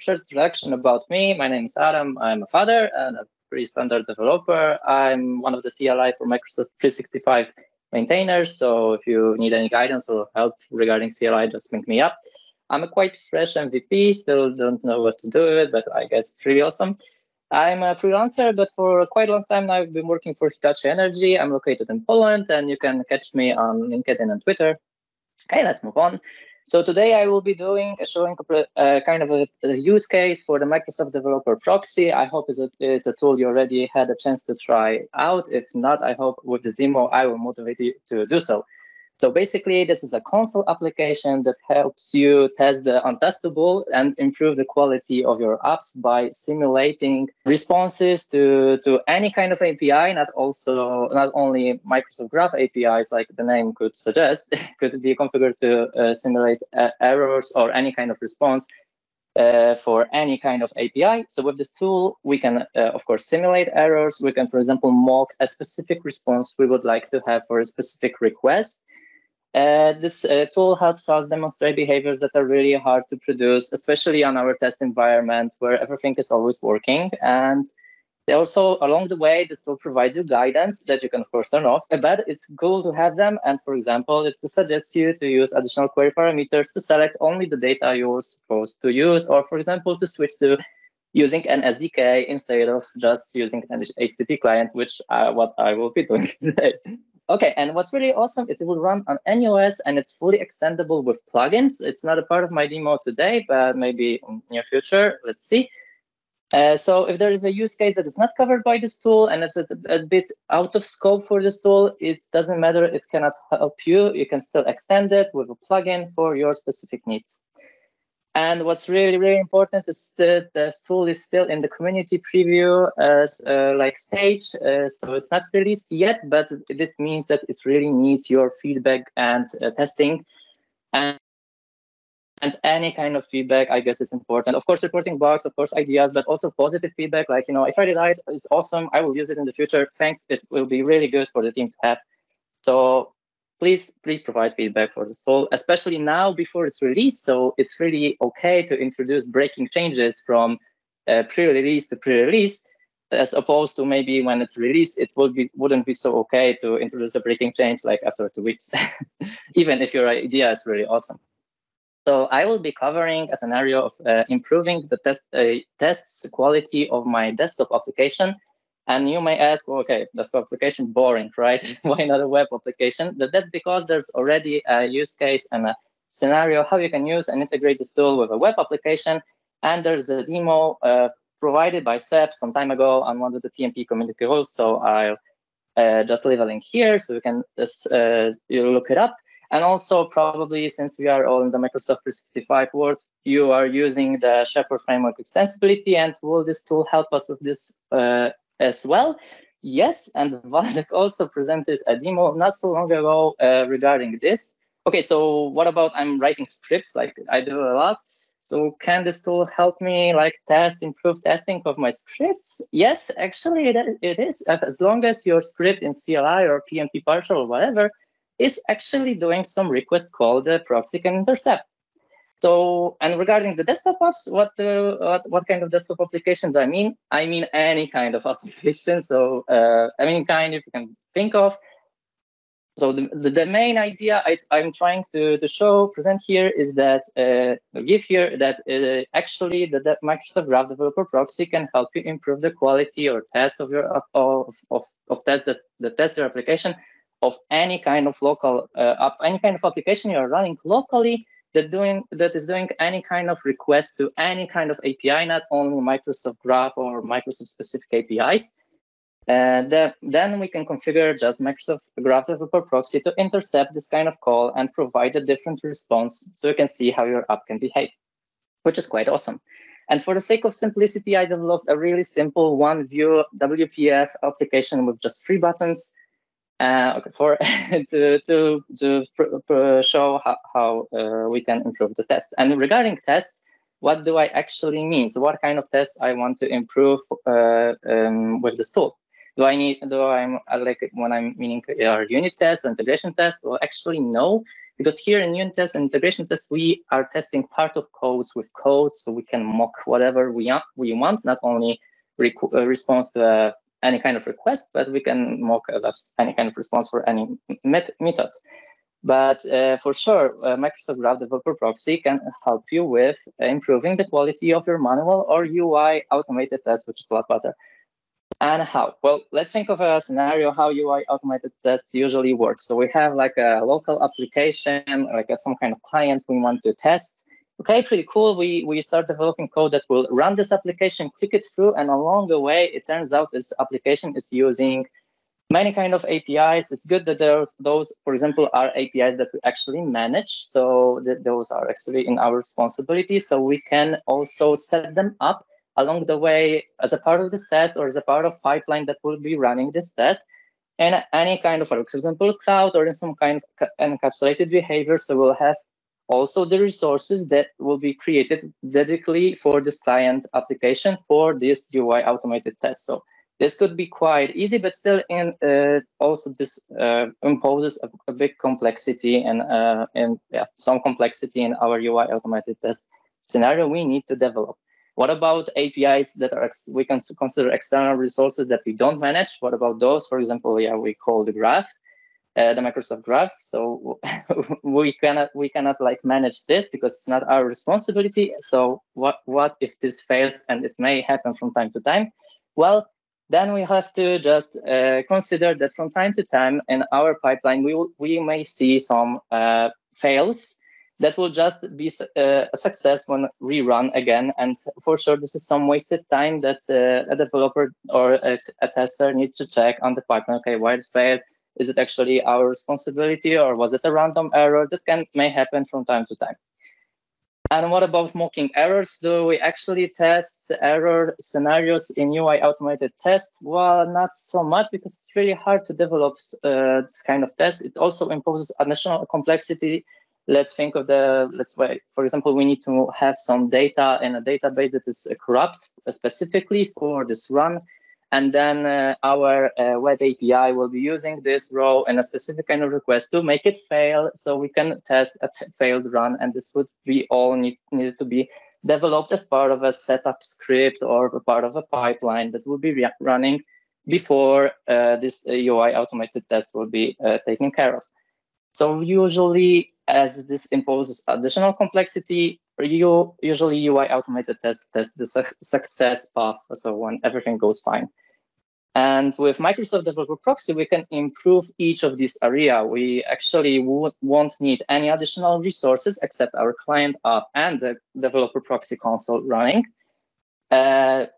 short introduction about me. My name is Adam. I'm a father and a pretty standard developer. I'm one of the CLI for Microsoft 365 maintainers. So if you need any guidance or help regarding CLI, just link me up. I'm a quite fresh MVP, still don't know what to do with it, but I guess it's really awesome. I'm a freelancer, but for quite a long time now, I've been working for Hitachi Energy. I'm located in Poland, and you can catch me on LinkedIn and Twitter. Okay, let's move on. So today I will be showing kind of a use case for the Microsoft Developer Proxy. I hope it's a tool you already had a chance to try out. If not, I hope with this demo, I will motivate you to do so. So basically, this is a console application that helps you test the untestable and improve the quality of your apps by simulating responses to any kind of API, not only Microsoft Graph APIs, like the name could suggest, could be configured to simulate errors or any kind of response for any kind of API. So with this tool, we can, of course, simulate errors. We can, for example, mock a specific response we would like to have for a specific request. This tool helps us demonstrate behaviors that are really hard to produce, especially on our test environment where everything is always working. And also, along the way, this tool provides you guidance that you can, of course, turn off. But it's cool to have them. And for example, it suggests you to use additional query parameters to select only the data you're supposed to use, or, for example, to switch to using an SDK instead of just using an HTTP client, which what I will be doing today. Okay, and what's really awesome, it will run on any OS and it's fully extendable with plugins. It's not a part of my demo today, but maybe in near future, let's see. So if there is a use case that is not covered by this tool and it's a bit out of scope for this tool, it doesn't matter, it cannot help you. You can still extend it with a plugin for your specific needs. And what's really, really important is that this tool is still in the community preview stage. So it's not released yet, but it means that it really needs your feedback and testing. And any kind of feedback, I guess, is important. Of course, reporting bugs, of course, ideas, but also positive feedback. Like, I tried it out, it's awesome. I will use it in the future. Thanks. It will be really good for the team to have. So please provide feedback for the tool, especially now before it's released. So it's really okay to introduce breaking changes from pre-release to pre-release, as opposed to maybe when it's released, it wouldn't be so okay to introduce a breaking change like after 2 weeks, even if your idea is really awesome. So I will be covering a scenario of improving the test's quality of my desktop application. And you may ask, okay, desktop application, boring, right? Why not a web application? But that's because there's already a use case and a scenario how you can use and integrate this tool with a web application. And there's a demo provided by Seb some time ago on one of the PnP Community rules. So I'll just leave a link here so you can just you look it up. And also, probably, since we are all in the Microsoft 365 world, you are using the Shepherd Framework extensibility. And will this tool help us with this as well? Yes, and Wójcik also presented a demo not so long ago regarding this. Okay, so what about I'm writing scripts, like I do a lot. So can this tool help me like improve testing of my scripts? Yes, actually it is. As long as your script in CLI or PnP partial or whatever is actually doing some request call the proxy can intercept. So, and regarding the desktop apps, what kind of desktop application do I mean? I mean any kind of application. So, any kind if you can think of. So the main idea I'm trying to present here is that actually the Microsoft Graph Developer Proxy can help you improve the quality or test of your test your application of any kind of local any kind of application you're running locally that is doing any kind of request to any kind of API, not only Microsoft Graph or Microsoft specific APIs. Then we can configure just Microsoft Graph Developer Proxy to intercept this kind of call and provide a different response so you can see how your app can behave, which is quite awesome. And for the sake of simplicity, I developed a really simple one-view WPF application with just 3 buttons. To show how we can improve the test. And regarding tests, what do I actually mean? So what kind of tests I want to improve with this tool? When I'm meaning unit tests or integration tests? Well, actually no. because here in unit tests and integration tests, we are testing part of codes with code, so we can mock whatever we want, not only response to any kind of request, but we can mock any kind of response for any method. But for sure, Microsoft Graph Developer Proxy can help you with improving the quality of your manual or UI automated tests, which is a lot better. And how? Well, let's think of a scenario how UI automated tests usually work. So we have like a local application, like some kind of client we want to test. Okay, pretty cool. We start developing code that will run this application, click it through, and along the way, it turns out this application is using many kind of APIs. It's good that those, for example, are APIs that we actually manage. So those are actually in our responsibility. So we can also set them up along the way as a part of this test or as a part of pipeline that will be running this test. And any kind of, for example, cloud or in some kind of encapsulated behavior. So we'll have also the resources that will be created dedicatedly for this client application for this UI automated test. So this could be quite easy, but still, also this imposes a big complexity and some complexity in our UI automated test scenario we need to develop. What about APIs that are we can consider external resources that we don't manage? What about those? For example, we call the graph, the Microsoft Graph. So we cannot like manage this because it's not our responsibility. So what if this fails, and it may happen from time to time? Well, then we have to just consider that from time to time in our pipeline, we may see some fails that will just be a success when rerun again. And for sure, this is some wasted time that a developer or a tester needs to check on the pipeline. Okay, why it failed? Is it actually our responsibility, or was it a random error? That may happen from time to time. And what about mocking errors? Do we actually test error scenarios in UI automated tests? Well, not so much, because it's really hard to develop this kind of test. It also imposes additional complexity. Let's think of for example, we need to have some data in a database that is corrupt specifically for this run. And then our web API will be using this row and a specific kind of request to make it fail, so we can test a failed run. And this would be all needed to be developed as part of a setup script or a part of a pipeline that will be running before this UI automated test will be taken care of. So usually, as this imposes additional complexity, usually UI automated tests test the success path, so when everything goes fine. And with Microsoft Developer Proxy, we can improve each of these areas. We actually won't need any additional resources except our client app and the Developer Proxy console running.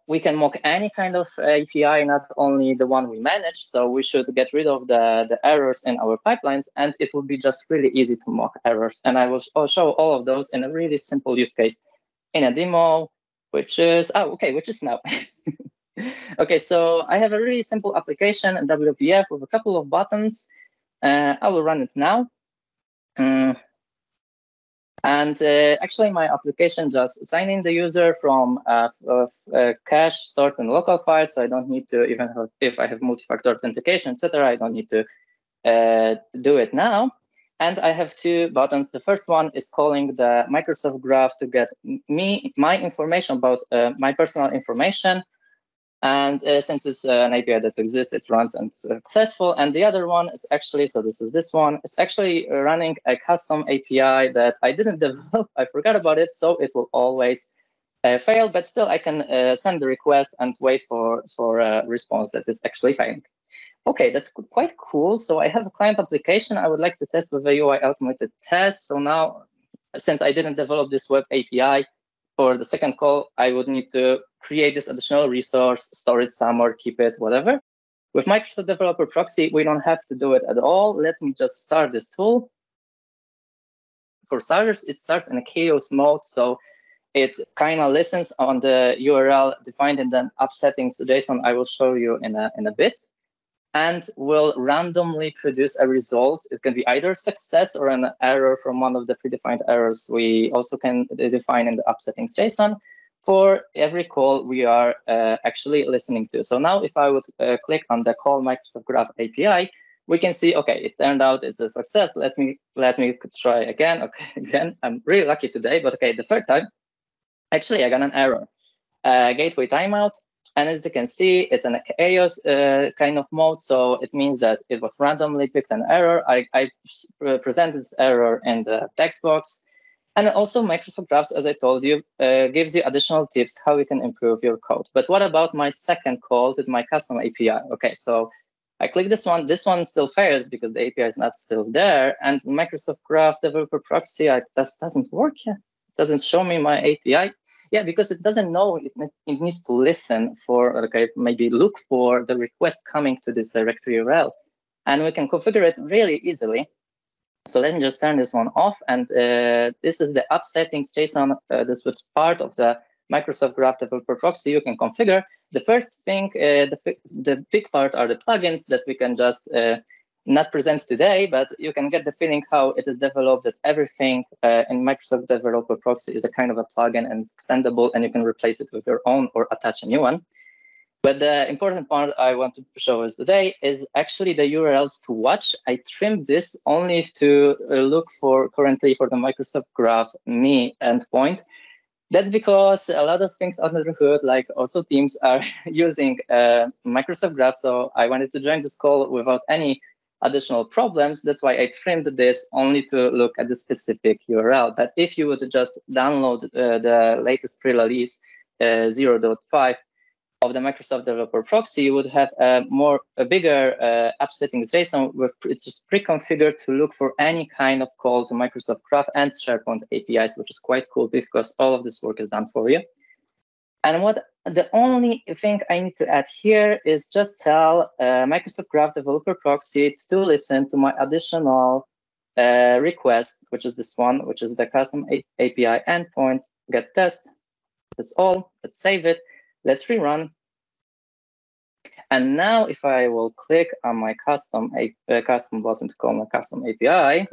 We can mock any kind of API, not only the one we manage. So we should get rid of the errors in our pipelines, and it will be just really easy to mock errors. And I will show all of those in a really simple use case in a demo, which is now. Okay, so I have a really simple application in WPF with a couple of buttons. I will run it now. And actually, my application just sign in the user from cache stored in local file, so I don't need to, even if I have multi-factor authentication, etc., I don't need to do it now. And I have two buttons. The first one is calling the Microsoft Graph to get my information about my personal information. And since it's an API that exists, it runs and it's successful. And the other one is actually, so this one, is actually running a custom API that I didn't develop. I forgot about it, so it will always fail. But still, I can send the request and wait for a response that is actually failing. Okay, that's quite cool. So I have a client application I would like to test with a UI automated test. So now, since I didn't develop this web API, for the second call, I would need to create this additional resource, store it somewhere, keep it, whatever. With Microsoft Developer Proxy, we don't have to do it at all. Let me just start this tool. For starters, it starts in a chaos mode, so it kind of listens on the URL defined in the app settings JSON I will show you in a bit, and will randomly produce a result. It can be either success or an error from one of the predefined errors we also can define in the app settings JSON for every call we are actually listening to. So now if I would click on the call Microsoft Graph API, we can see, okay, it turned out it's a success. Let me try again. Okay, again, I'm really lucky today, but okay, the third time, actually I got an error. Gateway timeout. And as you can see, it's an chaos kind of mode. So it means that it was randomly picked an error. I presented this error in the text box. And also Microsoft Graphs, as I told you, gives you additional tips how you can improve your code. But what about my second call to my custom API? Okay, so I click this one. This one still fails because the API is not still there. And Microsoft Graph Developer Proxy, that doesn't work yet. It doesn't show me my API. Yeah, because it doesn't know, it needs to listen for, okay, maybe look for the request coming to this directory URL. And we can configure it really easily. So let me just turn this one off. And this is the app settings JSON. This was part of the Microsoft Graph Developer Proxy you can configure. The first thing, the big part are the plugins that we can just not present today, but you can get the feeling how it is developed, that everything in Microsoft Developer Proxy is a kind of a plugin and it's extendable, and you can replace it with your own or attach a new one. But the important part I want to show us today is actually the URLs to watch. I trimmed this only to look for currently for the Microsoft Graph me endpoint. That's because a lot of things under the hood, like also teams, are using Microsoft Graph. So I wanted to join this call without any additional problems. That's why I trimmed this only to look at the specific URL. But if you would just download the latest pre-release 0.5 of the Microsoft Developer Proxy, you would have a bigger app settings JSON with just pre-configured to look for any kind of call to Microsoft Graph and SharePoint APIs, which is quite cool because all of this work is done for you. And the only thing I need to add here is just tell Microsoft Graph Developer Proxy to listen to my additional request, which is this one, which is the custom API endpoint get test. That's all. Let's save it. Let's rerun. And now if I will click on my custom button to call my custom API,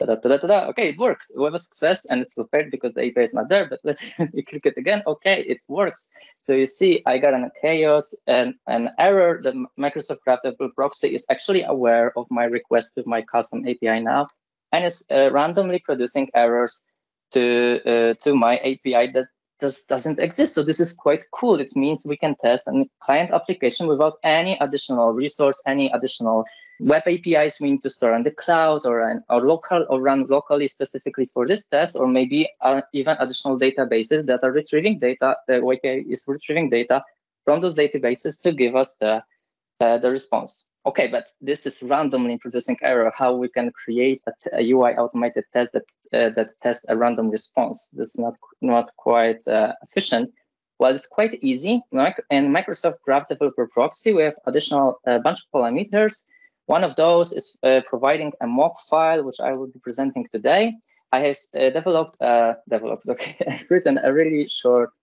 okay, it worked. We have a success, and it's still failed because the API is not there, but let's click it again. Okay, it works. So you see, I got a chaos and an error. The Microsoft Graph Developer Proxy is actually aware of my request to my custom API now, and is randomly producing errors to my API that doesn't exist. So this is quite cool. It means we can test a client application without any additional resource, any additional web APIs we need to store on the cloud or run locally specifically for this test, or maybe even additional databases that are retrieving data. The API is retrieving data from those databases to give us the response. Okay, but this is randomly producing error. How we can create a UI automated test that tests a random response? This is not quite efficient. Well, it's quite easy. In Microsoft Graph Developer Proxy, we have additional bunch of parameters. One of those is providing a mock file, which I will be presenting today. I have I've written a really short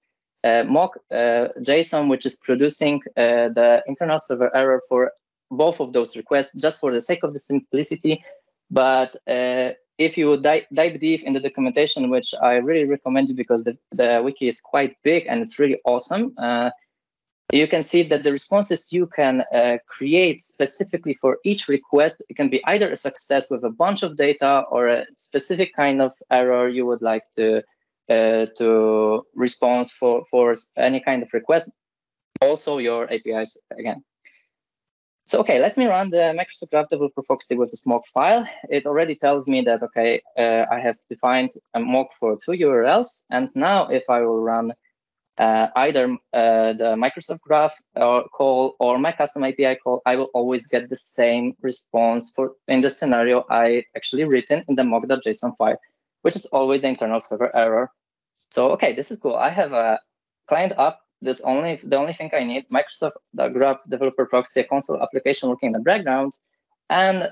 mock JSON, which is producing the internal server error for both of those requests, just for the sake of the simplicity. But if you dive deep in the documentation, which I really recommend you because the wiki is quite big and it's really awesome, you can see that the responses you can create specifically for each request, it can be either a success with a bunch of data or a specific kind of error you would like to respond for any kind of request. Also your APIs again. So, okay, let me run the Microsoft Graph Developer Proxy with the mock file. It already tells me that, okay, I have defined a mock for 2 URLs. And now if I will run either the Microsoft Graph call or my custom API call, I will always get the same response in the scenario I actually written in the mock.json file, which is always the internal server error. So, okay, this is cool. I have a client app. That's the only thing I need. Microsoft Graph Developer Proxy, a console application working in the background, and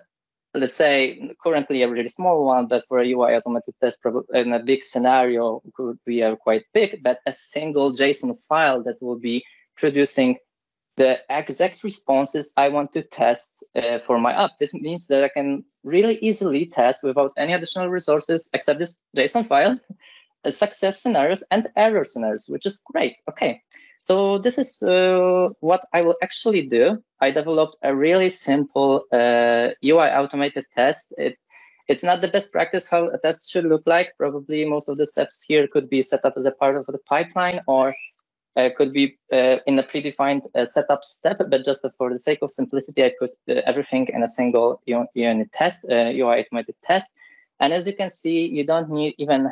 let's say currently a really small one, but for a UI automated test in a big scenario could be quite big, but a single JSON file that will be producing the exact responses I want to test for my app. That means that I can really easily test without any additional resources except this JSON file, success scenarios and error scenarios, which is great. Okay, So this is what I will actually do. I developed a really simple UI automated test. It's not the best practice how a test should look like. Probably most of the steps here could be set up as a part of the pipeline, or could be in a predefined setup step, but just for the sake of simplicity, I put everything in a single unit test, UI automated test. And as you can see, you don't need even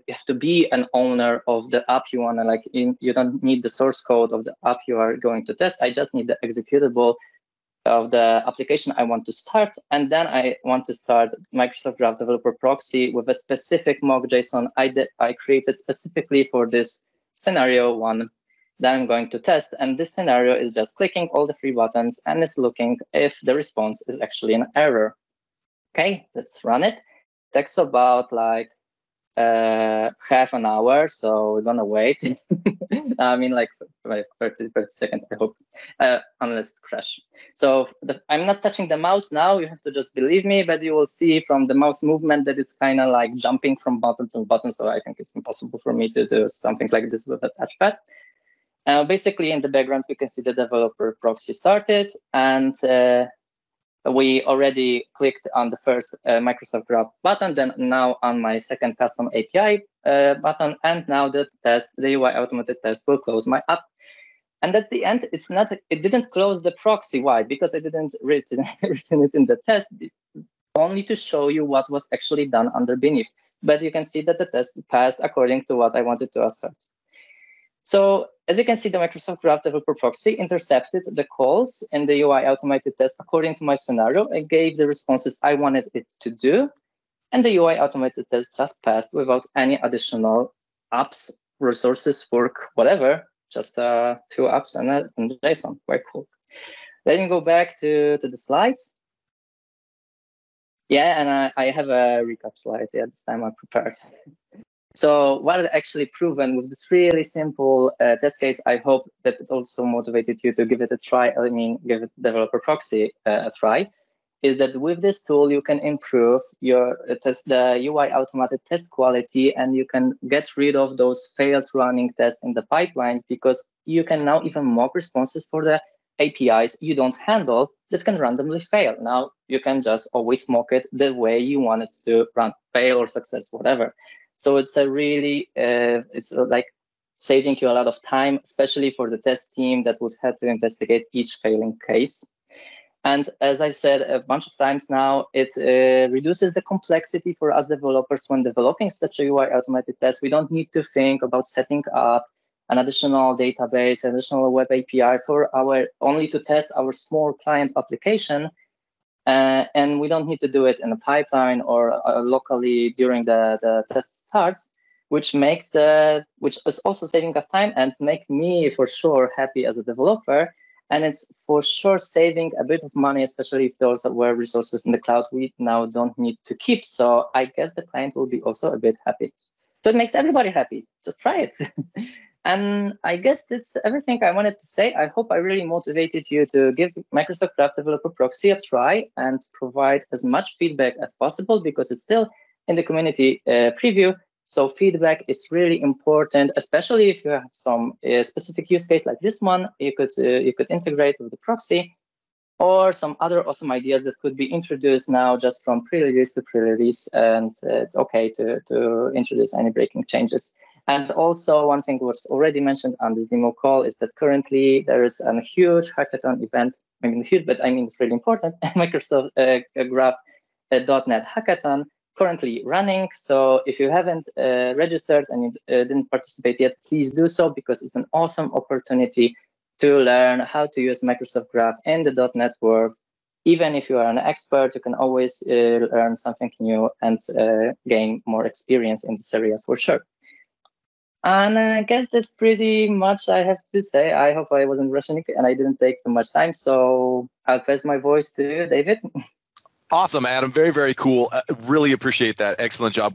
have to be an owner of the app you want to, like, you don't need the source code of the app you are going to test. I just need the executable of the application I want to start. And then I want to start Microsoft Graph Developer Proxy with a specific mock JSON I created specifically for this scenario one that I'm going to test. And this scenario is just clicking all the 3 buttons and is looking if the response is actually an error. Okay, let's run it. Takes about like half an hour, so we're gonna wait. I mean, like 30 seconds, I hope, unless it crash. So I'm not touching the mouse now. You have to just believe me, but you will see from the mouse movement that it's kind of like jumping from button to button. So I think it's impossible for me to do something like this with a touchpad. Basically, in the background, we can see the developer proxy started, and we already clicked on the first Microsoft Graph button, then now on my second custom API button, and now the UI automated test will close my app. And that's the end. It didn't close the proxy. Why? Because I didn't written it in the test, only to show you what was actually done under beneath. But you can see that the test passed according to what I wanted to assert. So as you can see, the Microsoft Graph Developer Proxy intercepted the calls in the UI automated test according to my scenario. It gave the responses I wanted it to do, and the UI automated test just passed without any additional apps, resources, work, whatever, just 2 apps and JSON. Quite cool. Let me go back to the slides. Yeah, and I have a recap slide. Yeah, this time I prepared. So what I actually proven with this really simple test case, I hope that it also motivated you to give it a try. I mean, give it developer proxy a try, is that with this tool, you can improve your the UI automated test quality, and you can get rid of those failed running tests in the pipelines, because you can now even mock responses for the APIs you don't handle that can randomly fail. Now you can just always mock it the way you want it to run, fail or success, whatever. So it's a really, it's like saving you a lot of time, especially for the test team that would have to investigate each failing case. And as I said a bunch of times now, it reduces the complexity for us developers when developing such a UI automated test. We don't need to think about setting up an additional database, additional web API only to test our small client application. And we don't need to do it in a pipeline or locally during the test starts, which is also saving us time and make me for sure happy as a developer. And it's for sure saving a bit of money, especially if those were resources in the cloud we now don't need to keep. So I guess the client will be also a bit happy. So it makes everybody happy. Just try it. And I guess that's everything I wanted to say. I hope I really motivated you to give Microsoft Graph Developer Proxy a try and provide as much feedback as possible, because it's still in the community preview. So feedback is really important, especially if you have some specific use case like this one. You could integrate with the proxy, or some other awesome ideas that could be introduced now just from pre-release to pre-release. And it's okay to introduce any breaking changes. And also, one thing was already mentioned on this demo call is that currently there is a huge hackathon event. I mean huge, but I mean it's really important. Microsoft Graph.net hackathon currently running. So if you haven't registered and you didn't participate yet, please do so, because it's an awesome opportunity to learn how to use Microsoft Graph in the .NET world. Even if you are an expert, you can always learn something new and gain more experience in this area for sure. And I guess that's pretty much I have to say. I hope I wasn't rushing and I didn't take too much time. So I'll pass my voice to you, David. Awesome, Adam. Very, very cool. Really appreciate that. Excellent job.